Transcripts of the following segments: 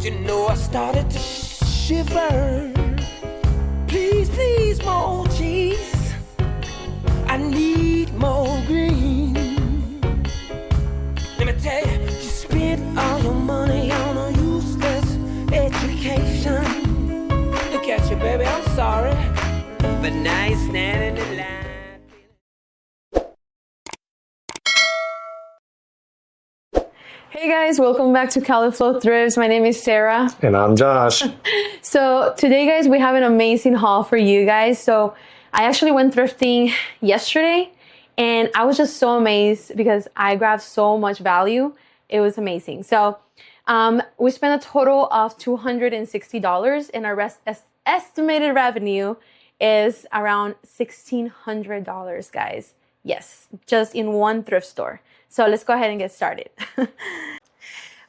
you know I started to shiver. Please, please, more cheese. I need more green. Let me tell you, you spent all your money on a useless education. Look at you, baby, I'm sorry, but now you're standing in line. Hey guys, welcome back to Califlothrifts. My name is Sarah. And I'm Josh. So today guys, we have an amazing haul for you guys. So I actually went thrifting yesterday and I was just so amazed because I grabbed so much value. It was amazing. So we spent a total of $260 and our estimated revenue is around $1,600, guys. Yes, just in one thrift store. So let's go ahead and get started.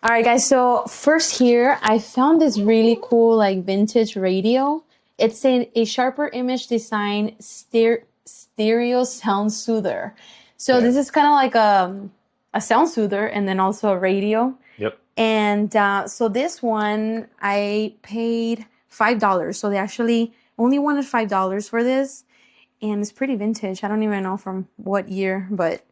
All right, guys. So first here, I found this really cool like vintage radio. It's a sharper image design stereo sound soother. So this is kind of like a sound soother and then also a radio. Yep. And so this one, I paid $5. So they actually only wanted $5 for this. And it's pretty vintage. I don't even know from what year, but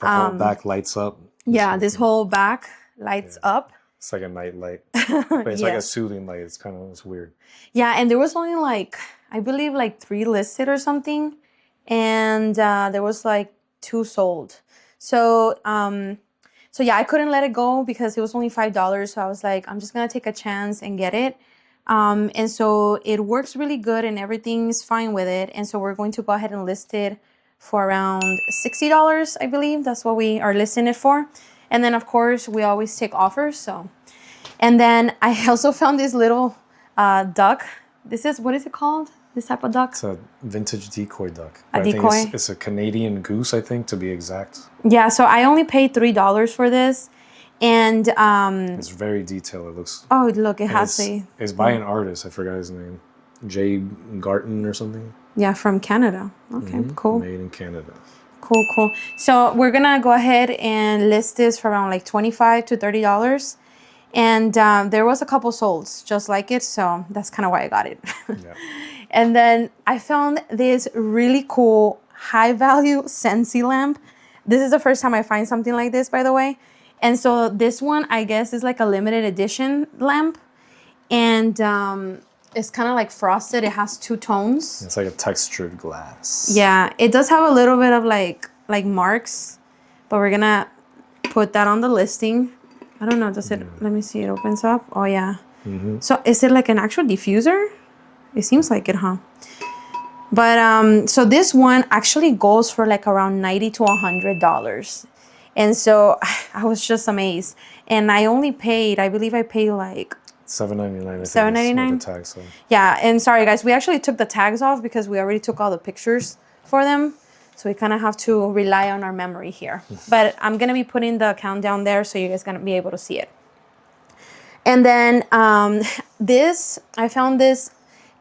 the whole back lights up. Yeah, this whole back lights up. It's like a night light. But it's like a soothing light. It's weird. Yeah, and there was only like, I believe like 3 listed or something. And there was like 2 sold. So yeah, I couldn't let it go because it was only $5. So I was like, I'm just going to take a chance and get it. And so it works really good and everything's fine with it. And so we're going to go ahead and list it for around $60, I believe. That's what we are listing it for. And then of course we always take offers. So, and then I also found this little duck. This is, what is it called? This type of duck? It's a vintage decoy duck. A decoy? I think it's a Canadian goose, I think, to be exact. Yeah, so I only paid $3 for this. And it's very detailed. It looks. Oh, look! It has it's by an artist. I forgot his name, Jay Garton or something. Yeah, from Canada. Okay, cool. Made in Canada. Cool. So we're gonna go ahead and list this for around like $25 to $30, and there was a couple solds just like it, so that's kind of why I got it. Yeah. And then I found this really cool high value Scentsy lamp. This is the first time I find something like this, by the way. And so this one, I guess, is like a limited edition lamp. And it's kind of like frosted. It has 2 tones. It's like a textured glass. Yeah, it does have a little bit of like marks. But we're going to put that on the listing. I don't know. Does it? Let me see. It opens up. Oh, yeah. So is it like an actual diffuser? It seems like it, huh? But so this one actually goes for like around $90 to $100. And so I was just amazed. And I only paid, I believe I paid like $7.99. $7.99? The tags, so. Yeah, and sorry guys, we actually took the tags off because we already took all the pictures for them. So we kind of have to rely on our memory here. But I'm going to be putting the countdown there so you guys going to be able to see it. And then I found this.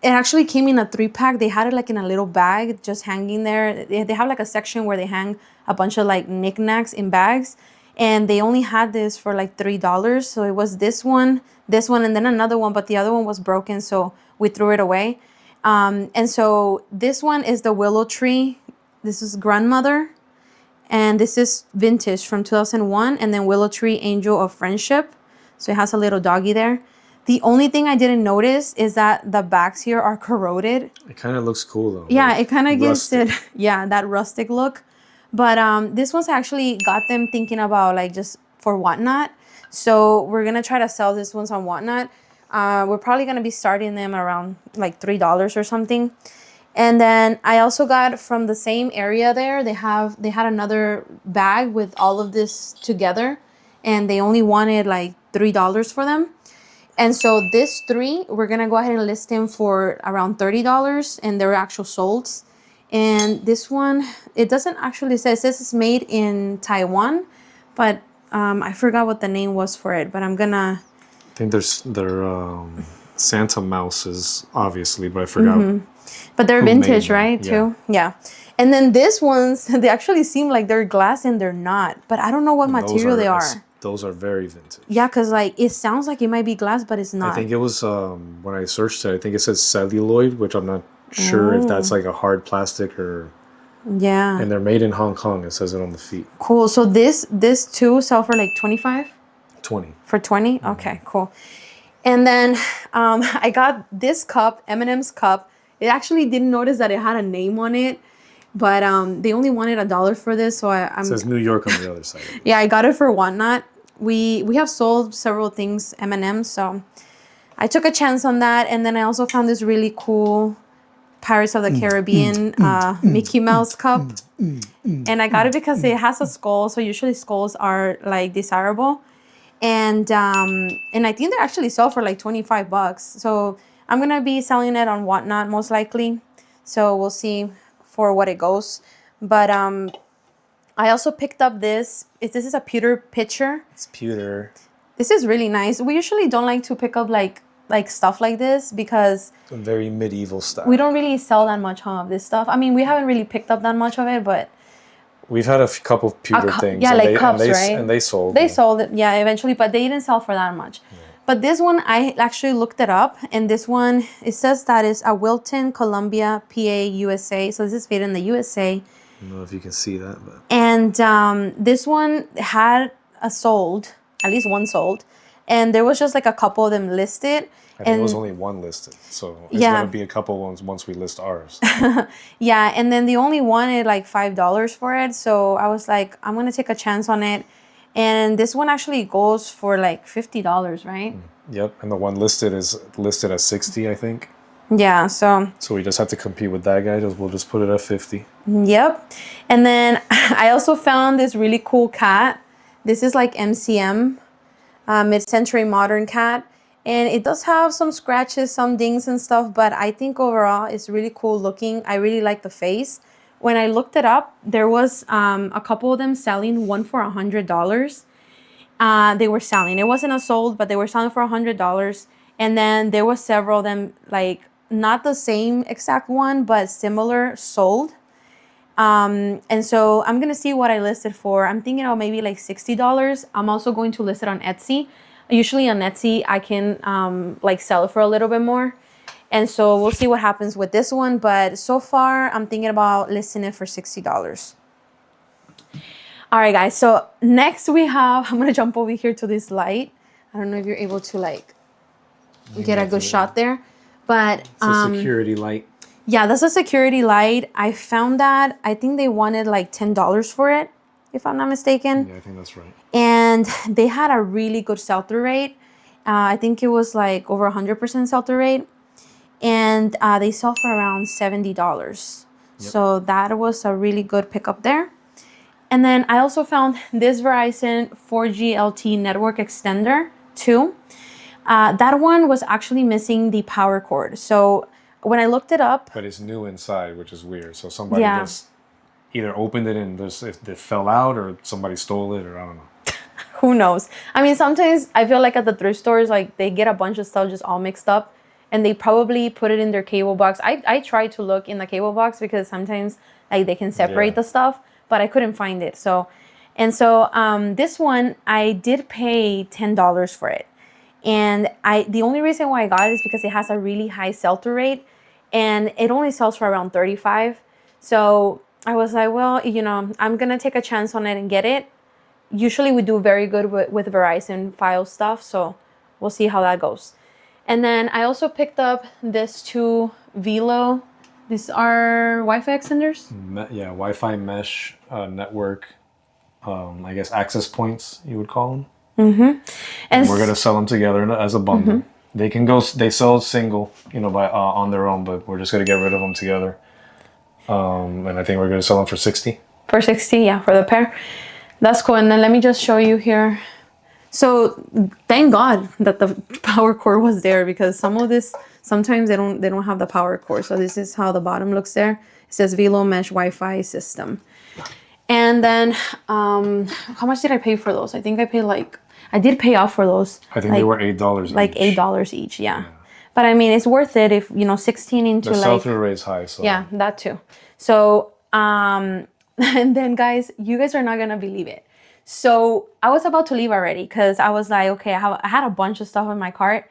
It actually came in a 3-pack. They had it like in a little bag just hanging there. They have like a section where they hang a bunch of like knickknacks in bags. And they only had this for like $3. So it was this one, and then another one. But the other one was broken, so we threw it away. And so this one is the willow tree. This is grandmother. And this is vintage from 2001. And then willow tree angel of friendship. So it has a little doggy there. The only thing I didn't notice is that the backs here are corroded. It kind of looks cool though. Yeah, it kind of gives it, that rustic look. But this one's actually got them thinking about like just for Whatnot. So we're going to try to sell these ones on Whatnot. We're probably going to be starting them around like $3 or something. And then I also got from the same area there, they had another bag with all of this together. And they only wanted like $3 for them. And so this 3, we're going to go ahead and list them for around $30 and they're actual solds. And this one, it doesn't actually say, it says it's made in Taiwan, but I forgot what the name was for it, but I'm going to. I think they're Santa Mouses, obviously, but I forgot. But they're vintage, right, too? Yeah. And then this ones, they actually seem like they're glass and they're not, but I don't know what material they are. Those are very vintage. Yeah, because like it sounds like it might be glass, but it's not. I think it was when I searched it. I think it says celluloid, which I'm not sure if that's like a hard plastic or. Yeah. And they're made in Hong Kong. It says it on the feet. Cool. So this too sell for like 25. 20. For 20. Okay. Cool. And then I got this cup, M&M's cup. It actually didn't notice that it had a name on it, but they only wanted $1 for this, so it says New York on the other side. Yeah, I got it for Whatnot. We have sold several things M&M, so I took a chance on that. And then I also found this really cool Pirates of the Caribbean Mickey Mouse cup, and I got it because it has a skull. So usually skulls are like desirable. And I think they actually sell for like $25. So I'm gonna be selling it on Whatnot most likely. So we'll see for what it goes. But I also picked up this. This is a pewter pitcher. It's pewter. This is really nice. We usually don't like to pick up like stuff like this because very medieval style. We don't really sell that much of this stuff. I mean, we haven't really picked up that much of it, but. We've had a couple of pewter things. Yeah, like cups, right? And they sold. They sold it, yeah, eventually, but they didn't sell for that much. Yeah. But this one, I actually looked it up, and this one, it says that is a Wilton, Columbia, PA, USA. So this is made in the USA. I don't know if you can see that, but. And this one had sold, at least one sold, and there was just like a couple of them listed. I think it was only one listed, so it's gonna be a couple ones once we list ours. Yeah, and then they only wanted like $5 for it, so I was like, I'm gonna take a chance on it. And this one actually goes for like $50, right? Yep, and the one listed is listed at 60, I think. Yeah, so we just have to compete with that guy. We'll just put it at 50. Yep, and then I also found this really cool cat. This is like MCM, mid-century modern cat. And it does have some scratches, some dings and stuff, but I think overall it's really cool looking. I really like the face. When I looked it up, there was a couple of them selling, one for $100. They were selling. It wasn't a sold, but they were selling for $100. And then there was several of them, like not the same exact one, but similar sold. And so I'm gonna see what I listed for. I'm thinking of maybe like $60. I'm also going to list it on Etsy. Usually on Etsy, I can like sell it for a little bit more. And so we'll see what happens with this one. But so far, I'm thinking about listing it for $60. All right, guys. So next we have, I'm going to jump over here to this light. I don't know if you're able to like get a good shot there. But it's a security light. Yeah, that's a security light. I found that. I think they wanted like $10 for it, if I'm not mistaken. Yeah, I think that's right. And they had a really good sell-through rate. I think it was like over 100% sell-through rate. And they sell for around $70. Yep. So that was a really good pickup there. And then I also found this Verizon 4G LTE network extender too. That one was actually missing the power cord. So when I looked it up. But it's new inside, which is weird. So somebody just either opened it and just if it fell out or somebody stole it or I don't know. Who knows? I mean, sometimes I feel like at the thrift stores, like they get a bunch of stuff just all mixed up and they probably put it in their cable box. I tried to look in the cable box because sometimes like they can separate the stuff, but I couldn't find it. So this one, I did pay $10 for it. And the only reason why I got it is because it has a really high sell-through rate and it only sells for around $35. So I was like, well, you know, I'm going to take a chance on it and get it. Usually we do very good with Verizon file stuff, so we'll see how that goes. And then I also picked up this two Velo. These are Wi-Fi extenders? Yeah, Wi-Fi mesh network, I guess access points, you would call them. Mm-hmm. And we're going to sell them together as a bundle. Mm-hmm. They sell single, you know, by on their own, but we're just going to get rid of them together. And I think we're going to sell them for $60. For $60, yeah, for the pair. That's cool. And then let me just show you here. So thank God that the power cord was there because some of this, sometimes they don't have the power cord. So this is how the bottom looks there. It says Velo Mesh Wi-Fi system. And then how much did I pay for those? I think I paid I did pay off for those. I think they were $8 each. Like $8 each, yeah. But I mean, it's worth it if, you know, 16 into the sell-through rate is high. So yeah, that too. So, and then guys, you guys are not going to believe it. So I was about to leave already because I was like, okay, I had a bunch of stuff in my cart.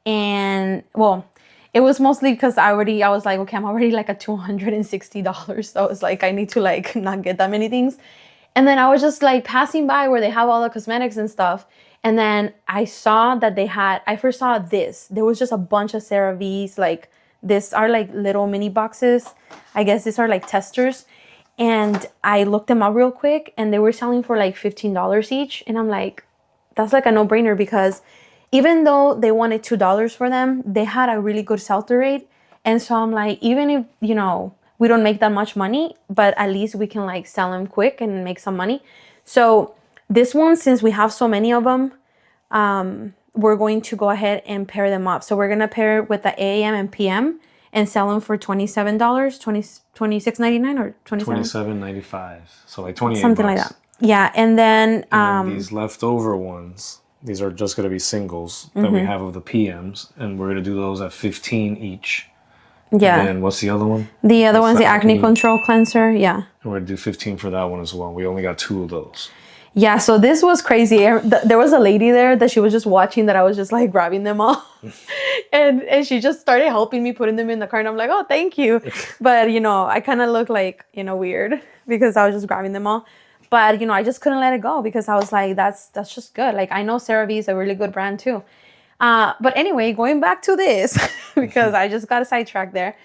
And well, it was mostly because I was like, okay, I'm already like at $260. So I was like, I need to like not get that many things. And then I was just like passing by where they have all the cosmetics and stuff. And then I saw that I first saw this. There was just a bunch of CeraVe's, like these are like little mini boxes. I guess these are like testers. And I looked them up real quick and they were selling for like $15 each. And I'm like, that's like a no-brainer because even though they wanted $2 for them, they had a really good sell-through rate. And so I'm like, even if, you know, we don't make that much money, but at least we can like sell them quick and make some money. So this one, since we have so many of them, we're going to go ahead and pair them up. So we're going to pair it with the AM and PM and sell them for $27, $26.99 or $27.95. So like 28 something bucks. like that. Yeah, and then these leftover ones, these are just going to be singles that we have of the PMs, and we're going to do those at 15 each. Yeah. And what's the other one? The other one's the acne control cleanser. Yeah. And we're going to do 15 for that one as well. We only got 2 of those. Yeah, so this was crazy. There was a lady there that she was just watching that I was just like grabbing them all. and she just started helping me putting them in the cart. And I'm like, oh, thank you. But, you know, I kind of look like, you know, weird because I was just grabbing them all. But, you know, I just couldn't let it go because I was like, that's just good. Like, I know CeraVe is a really good brand too. But anyway, going back to this, because I just got sidetracked there.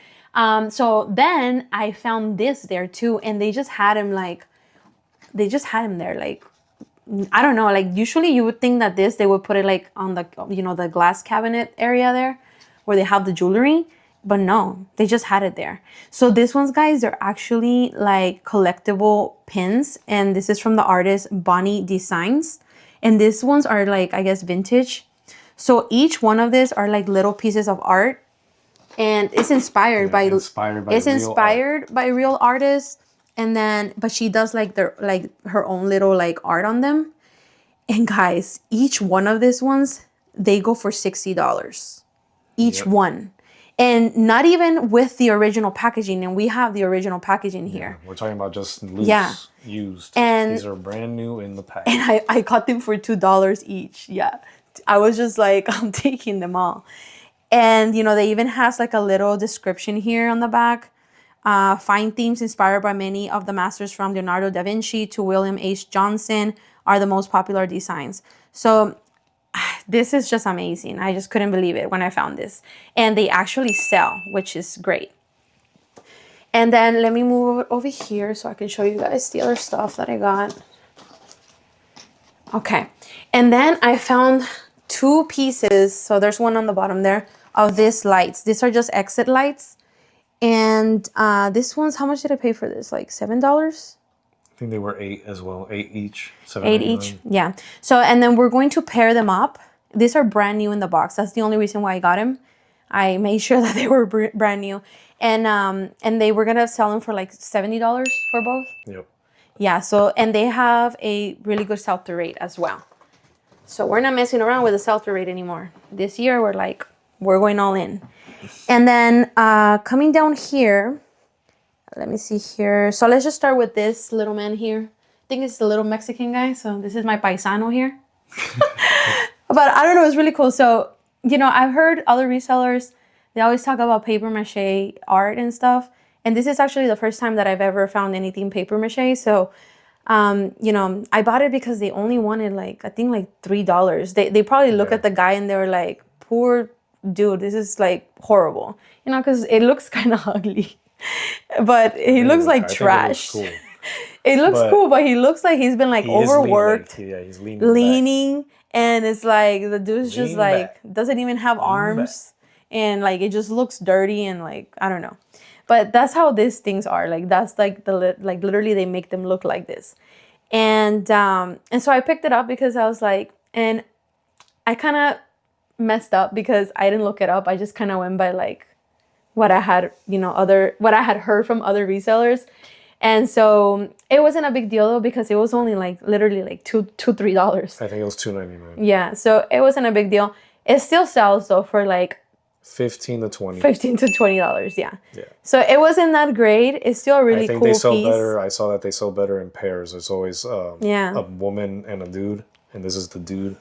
So then I found this there too. And they just had him there. Like, I don't know. Like, usually you would think that they would put it like on the, you know, the glass cabinet area there where they have the jewelry. But no, they just had it there. So this ones, guys, they're actually like collectible pins. And this is from the artist Bonnie Designs. And these ones are like, I guess, vintage. So each one of these are like little pieces of art. And it's inspired by real artists. And then, but she does like her own little like art on them. And guys, each one of these ones, they go for $60. Each one. And not even with the original packaging. And we have the original packaging here. We're talking about just loose, used. And these are brand new in the pack. And I got them for $2 each. Yeah. I was just like, I'm taking them all. And, you know, they even has like a little description here on the back. Fine themes inspired by many of the masters from Leonardo da Vinci to William H. Johnson are the most popular designs. So this is just amazing. I just couldn't believe it when I found this. And they actually sell, which is great. And then let me move over here so I can show you guys the other stuff that I got. Okay. And then I found 2 pieces. So there's one on the bottom there of these lights. These are just exit lights. And this one's, how much did I pay for this? Like $7? I think they were 8 as well. 8 each. 8 each. Yeah. So, and then we're going to pair them up. These are brand new in the box. That's the only reason why I got them. I made sure that they were brand new. And they were going to sell them for like $70 for both. Yep. Yeah. So, and they have a really good sell-through rate as well. So we're not messing around with the sell-through rate anymore. This year, we're going all in. And then coming down here, let me see here. So let's just start with this little man here. I think it's the little Mexican guy. So this is my paisano here. But I don't know, it's really cool. So, you know, I've heard other resellers, they always talk about paper mache art and stuff. And this is actually the first time that I've ever found anything paper mache. So, you know, I bought it because they only wanted like, I think like $3. They probably look at the guy and they were like, poor dude, this is like horrible. You know, because it looks kind of ugly. But he looks like trash. It looks cool, but he looks like he's been like overworked. He's leaning. And it's like the dude's just like doesn't even have arms. And like it just looks dirty and like I don't know. But that's how these things are. Like that's like literally they make them look like this. And so I picked it up because I was like, and I kind of messed up because I didn't look it up. I just kind of went by like what I had, you know, what I had heard from other resellers. And so it wasn't a big deal though because it was only like literally like $3. I think it was $2.99. Yeah, so it wasn't a big deal. It still sells though for like $15 to $20. $15 to $20, yeah. Yeah. So it wasn't that great. It's still a really I think cool they sell piece. better. I saw that they sell better in pairs. It's always Yeah. a woman and a dude, and this is the dude.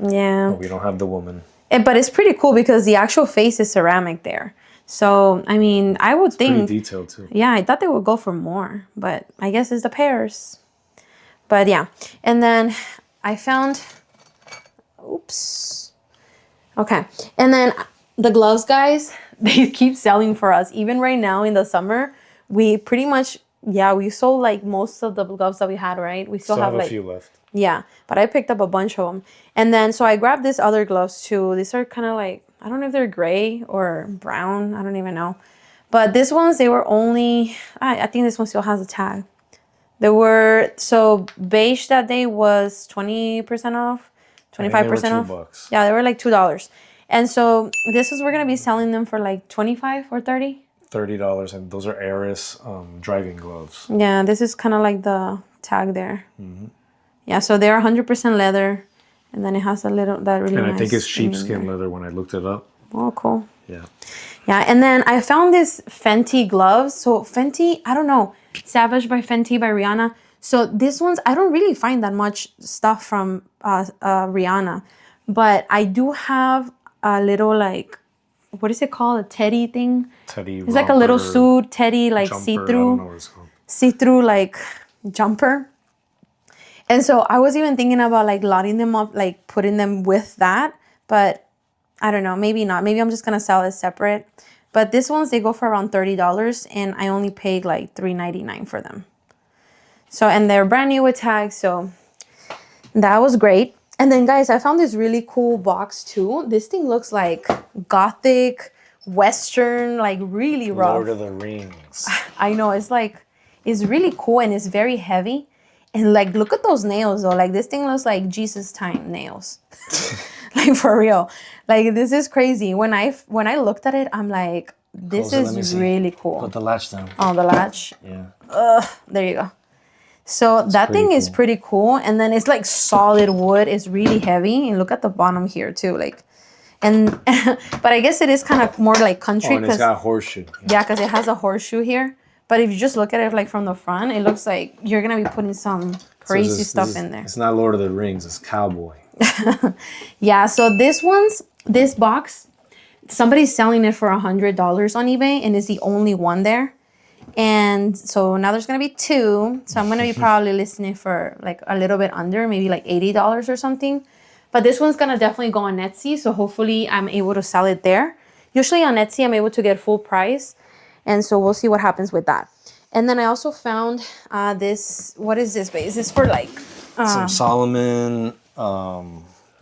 Yeah. But we don't have the woman. But it's pretty cool because the actual face is ceramic there. So, I mean, I would think... Pretty detailed, too. Yeah, I thought they would go for more. But I guess it's the pairs. But, yeah. And then I found... Oops. Okay. And then the gloves, guys, they keep selling for us. Even right now in the summer, we pretty much... Yeah, we sold, like, most of the gloves that we had, right? We still have, a like... few left. Yeah, but I picked up a bunch of them. And then, so I grabbed these other gloves too. These are kind of like, I don't know if they're gray or brown. I don't even know. But these ones, they were only, I think this one still has a tag. They were, so beige that day was 20% off, 25% off. $2. Yeah, they were like $2. And so this is, we're going to be selling them for like 25 or 30. $30, and those are Aris driving gloves. Yeah, this is kind of like the tag there. Mm-hmm. Yeah, so they're 100% leather, and then it has a little, that really nice. And I think it's sheepskin leather when I looked it up. Oh, cool. Yeah. Yeah, and then I found this Fenty gloves. So Fenty, I don't know, Savage by Fenty by Rihanna. So these ones, I don't really find that much stuff from Rihanna, but I do have a little like, what is it called? A teddy thing? Teddy. It's like a little suit, teddy, like jumper, see-through like jumper. And so I was even thinking about like lotting them up, like putting them with that. But I don't know, maybe not. Maybe I'm just going to sell it separate. But these ones, they go for around $30. And I only paid like $3.99 for them. So, and they're brand new with tags. So that was great. And then guys, I found this really cool box too. This thing looks like gothic, Western, like really rough. Lord of the Rings. I know, it's like, it's really cool and it's very heavy. And like, look at those nails though. Like this thing looks like Jesus time nails. Like for real. Like this is crazy. When I looked at it, I'm like, this is really cool. Put the latch down. Oh, the latch? Yeah. There you go. So that thing is pretty cool. And then it's like solid wood. It's really heavy. And look at the bottom here too. Like, and, but I guess it is kind of more like country. Oh, and it's got a horseshoe. Yeah, because it has a horseshoe here. But if you just look at it like from the front, it looks like you're going to be putting some crazy stuff in there. It's not Lord of the Rings, it's cowboy. Yeah, so this box, somebody's selling it for $100 on eBay and it's the only one there. And so now there's going to be two. So I'm going to be probably listing it for like a little bit under, maybe like $80 or something. But this one's going to definitely go on Etsy. So hopefully I'm able to sell it there. Usually on Etsy, I'm able to get full price. And so we'll see what happens with that. And then I also found this, what is this, babe? Is this for like... some Solomon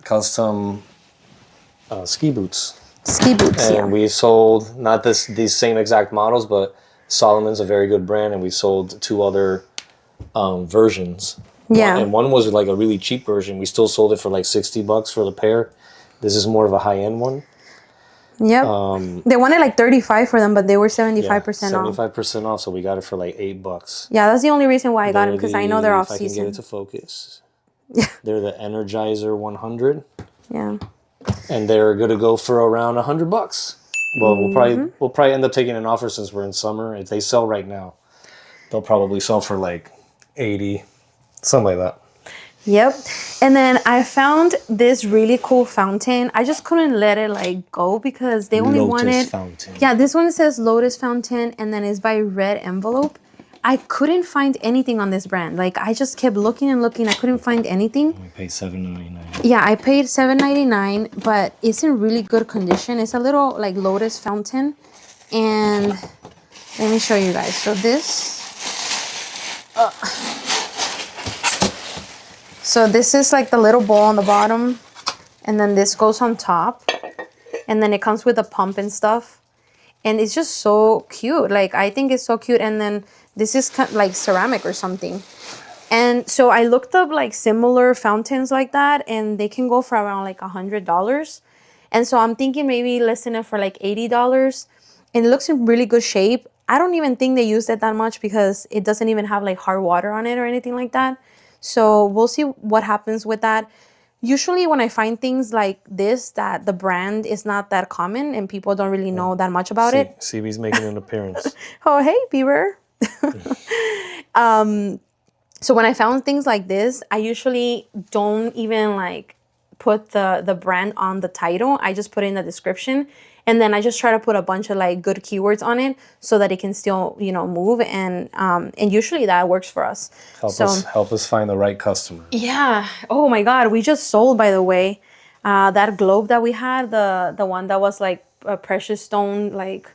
custom ski boots. Ski boots, and we sold, not these same exact models, but Solomon's a very good brand, and we sold two other versions. Yeah. And one was like a really cheap version. We still sold it for like $60 for the pair. This is more of a high-end one. Yep. They wanted like 35 for them, but they were 75% off. 75% off, so we got it for like $8. Yeah, that's the only reason why I got them, because I know they're off season. If I can get it to focus. Yeah. They're the Energizer 100. Yeah. And they're going to go for around $100. Well, we'll probably end up taking an offer since we're in summer. If they sell right now, they'll probably sell for like 80, something like that. Yep. And then I found this really cool fountain. I just couldn't let it like go because they only wanted... Fountain. Yeah, this one says Lotus Fountain and then it's by Red Envelope. I couldn't find anything on this brand. Like I just kept looking and looking. I couldn't find anything. I paid $7.99. Yeah, I paid $7.99, but it's in really good condition. It's a little like Lotus fountain. And let me show you guys. So this... So this is like the little bowl on the bottom, and then this goes on top, and then it comes with a pump and stuff, and it's just so cute. Like I think it's so cute. And then this is kind of like ceramic or something. And so I looked up like similar fountains like that, and they can go for around like $100. And so I'm thinking maybe listing it for like $80, and it looks in really good shape. I don't even think they used it that much because it doesn't even have like hard water on it or anything like that. So we'll see what happens with that. usually when I find things like this, that the brand is not that common and people don't really know that much about it. CB's making an appearance. Oh, hey, Beaver. So when I found things like this, I usually don't even like put the brand on the title. I just put it in the description. And then I just try to put a bunch of like good keywords on it so that it can still, you know, move. And usually that works for us. Help us find the right customer. Yeah. Oh my God. We just sold, by the way, that globe that we had, the one that was like a precious stone, like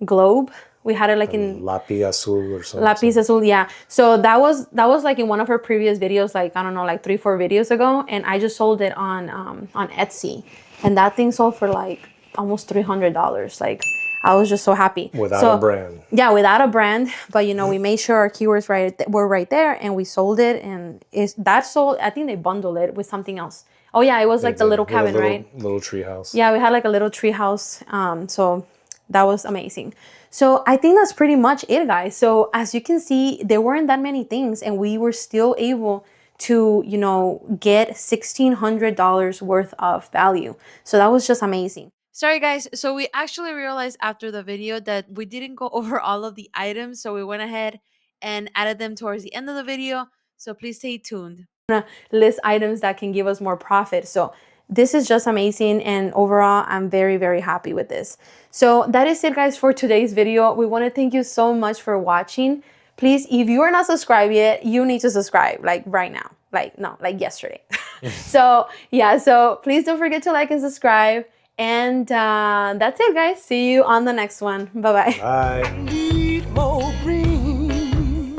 globe. We had it like in Lápiz azul or something. Lápiz azul, yeah. So that was like in one of her previous videos, like I don't know, like 3-4 videos ago, and I just sold it on Etsy, and that thing sold for like almost $300. Like I was just so happy. Without a brand. Yeah, without a brand, but you know, we made sure our keywords were right there, and we sold it, and that sold. I think they bundled it with something else. Oh yeah, it was like the little cabin, right? Little tree house. Yeah, we had like a little tree house. So that was amazing. So I think that's pretty much it, guys. So as you can see, there weren't that many things, and we were still able to, you know, get $1,600 worth of value. So that was just amazing. Sorry guys, so we actually realized after the video that we didn't go over all of the items, so we went ahead and added them towards the end of the video. So please stay tuned. I'm gonna list items that can give us more profit. So this is just amazing, and overall I'm very, very happy with this. So that is it, guys, for today's video. We want to thank you so much for watching. Please, if you are not subscribed yet, you need to subscribe like right now, like yesterday. So yeah, so please don't forget to like and subscribe, and that's it, guys. See you on the next one. Bye-bye. Bye. I need more green.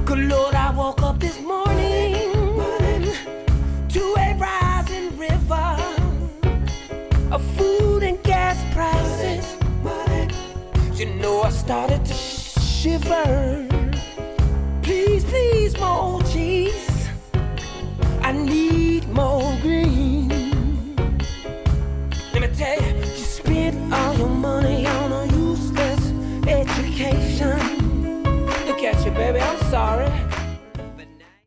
Good Lord, I woke up this morning to a rising river of food and gas prices. You know, I started to shiver.